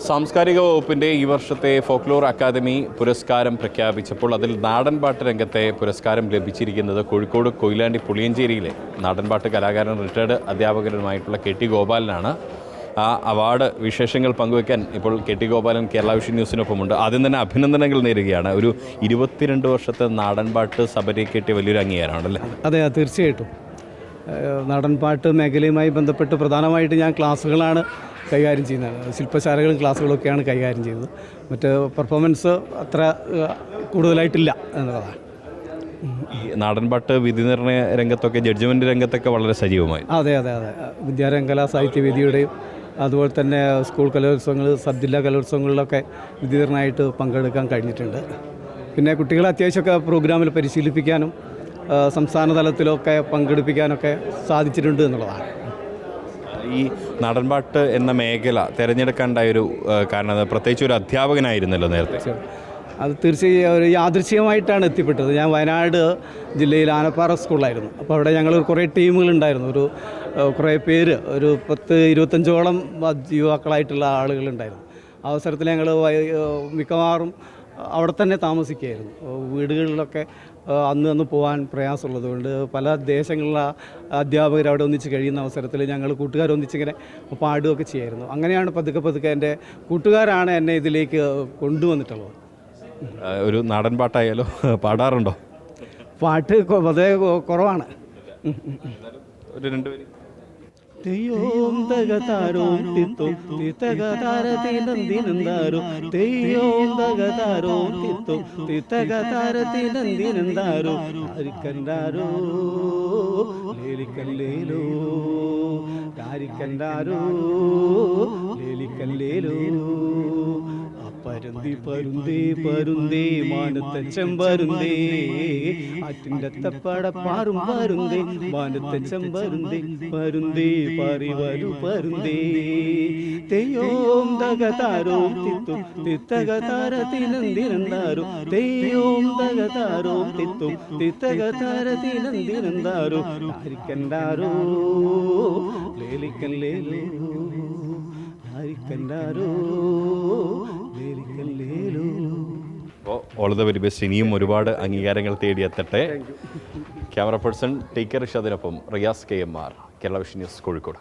സാംസ്കാരിക വകുപ്പിൻ്റെ ഈ വർഷത്തെ ഫോക്ലോർ അക്കാദമി പുരസ്കാരം പ്രഖ്യാപിച്ചപ്പോൾ അതിൽ നാടൻപാട്ട് രംഗത്തെ പുരസ്കാരം ലഭിച്ചിരിക്കുന്നത് കോഴിക്കോട് കൊയിലാണ്ടി പുളിയഞ്ചേരിയിലെ നാടൻപാട്ട് കലാകാരൻ റിട്ടയർഡ് അധ്യാപകരുമായിട്ടുള്ള കെ ടി ഗോപാലനാണ്. ആ അവാർഡ് വിശേഷങ്ങൾ പങ്കുവയ്ക്കാൻ ഇപ്പോൾ K T Gopalan Kerala Vision ന്യൂസിനൊപ്പമുണ്ട്. ആദ്യം തന്നെ അഭിനന്ദനങ്ങൾ നേരുകയാണ്. ഒരു 22 വർഷത്തെ നാടൻപാട്ട് സബരി കിട്ടിയ വലിയൊരു അംഗീകാരമാണല്ലേ? അതെ, തീർച്ചയായിട്ടും. നാടൻപാട്ട് മേഖലയുമായി ബന്ധപ്പെട്ട് പ്രധാനമായിട്ട് ഞാൻ ക്ലാസ്സുകളാണ് കൈകാര്യം ചെയ്യുന്നത്. ശില്പശാലകളും ക്ലാസ്സുകളൊക്കെയാണ് കൈകാര്യം ചെയ്യുന്നത്. മറ്റ് പെർഫോമൻസ് അത്ര കൂടുതലായിട്ടില്ല എന്നുള്ളതാണ്. ഈ നാടൻപാട്ട് വിധി നിർണ്ണയ രംഗത്തൊക്കെ ജഡ്ജ്മെൻറ്റ് രംഗത്തൊക്കെ വളരെ സജീവമായി. അതെ, വിദ്യാരംഗല സാഹിത്യവേദിയുടെയും അതുപോലെ തന്നെ സ്കൂൾ കലോത്സവങ്ങൾ, സബ് ജില്ലാ കലോത്സവങ്ങളിലൊക്കെ വിധി നിർണ്ണയമായിട്ട് പങ്കെടുക്കാൻ കഴിഞ്ഞിട്ടുണ്ട്. പിന്നെ കുട്ടികളെ അത്യാവശ്യമൊക്കെ പ്രോഗ്രാമിൽ പരിശീലിപ്പിക്കാനും സംസ്ഥാന തലത്തിലൊക്കെ പങ്കെടുപ്പിക്കാനൊക്കെ സാധിച്ചിട്ടുണ്ട് എന്നുള്ളതാണ്. ഈ നാടൻപാട്ട് എന്ന മേഖല തിരഞ്ഞെടുക്കാനുണ്ടായൊരു കാരണം പ്രത്യേകിച്ച് ഒരു അധ്യാപകനായിരുന്നല്ലോ നേരത്തെ. അത് തീർച്ചയായും ഒരു യാദൃശ്ചികമായിട്ടാണ് എത്തിപ്പെട്ടത്. ഞാൻ വയനാട് ജില്ലയിൽ ആനപ്പാറ സ്കൂളിലായിരുന്നു. അപ്പോൾ അവിടെ ഞങ്ങൾ കുറേ ടീമുകളുണ്ടായിരുന്നു. കുറേ പേര്, ഒരു 10-25ഓളം യുവാക്കളായിട്ടുള്ള ആളുകളുണ്ടായിരുന്നു. അവസരത്തിൽ ഞങ്ങൾ മിക്കവാറും അവിടെ തന്നെ താമസിക്കുകയായിരുന്നു. വീടുകളിലൊക്കെ അന്ന് പോകാൻ പ്രയാസമുള്ളത് കൊണ്ട് പല ദേശങ്ങളിലെ അധ്യാപകർ അവിടെ ഒന്നിച്ച് കഴിയുന്ന അവസരത്തിൽ ഞങ്ങൾ കൂട്ടുകാരൊന്നിച്ചിങ്ങനെ പാടുകയൊക്കെ ചെയ്യായിരുന്നു. അങ്ങനെയാണ് പതുക്കെ എൻ്റെ കൂട്ടുകാരാണ് എന്നെ ഇതിലേക്ക് കൊണ്ടുവന്നിട്ടുള്ളത്. ഒരു നാടൻ പാട്ടായാലോ പാടാറുണ്ടോ? പാട്ട് വളരെ കുറവാണ്. ഒരു 2 പേര്. തെയ്യോം തകതാരോം തിത്തും തിത്തകതാരത്തിനന്തിനന്താരോ തെയ്യോം തകതാരോം തിത്തും തിത്തകതാരത്തിനന്തിനന്താരോ ആരിക്കണ്ടാരോ ലേലിക്കല്ലേലോ ആരിക്കണ്ടാരോ ലേലിക്കല്ലേലോ പരുന്തി പരുന്തേ പരുന്തേ മാനത്തച്ചം പരുന്തേ ആറ്റിൻ്റെ തപ്പട പാറും പരുന്തേ മാനത്തച്ചം പരുന്തേ പരുന്തേ പാറി വരു പരുന്തേ തെയ്യോം തകതാരോം തിത്തും തിത്തകതാരത്തിനന്തിനന്താരോ തെയ്യോം തകതാരോം തിത്തും തിത്തകതാരത്തിനന്തിനന്താരോ ആരിക്കണ്ടാരോ ലേലിക്കല്ലേലോ ആരിക്കണ്ടാരോ. All the very best. ഇനിയും ഒരുപാട് അംഗീകാരങ്ങൾ തേടിയെത്തട്ടെ. ക്യാമറ പേഴ്സൺ ടേക്കർ ഋഷാദിനൊപ്പം Riyas KMR, Kerala Vision News, Kozhikode.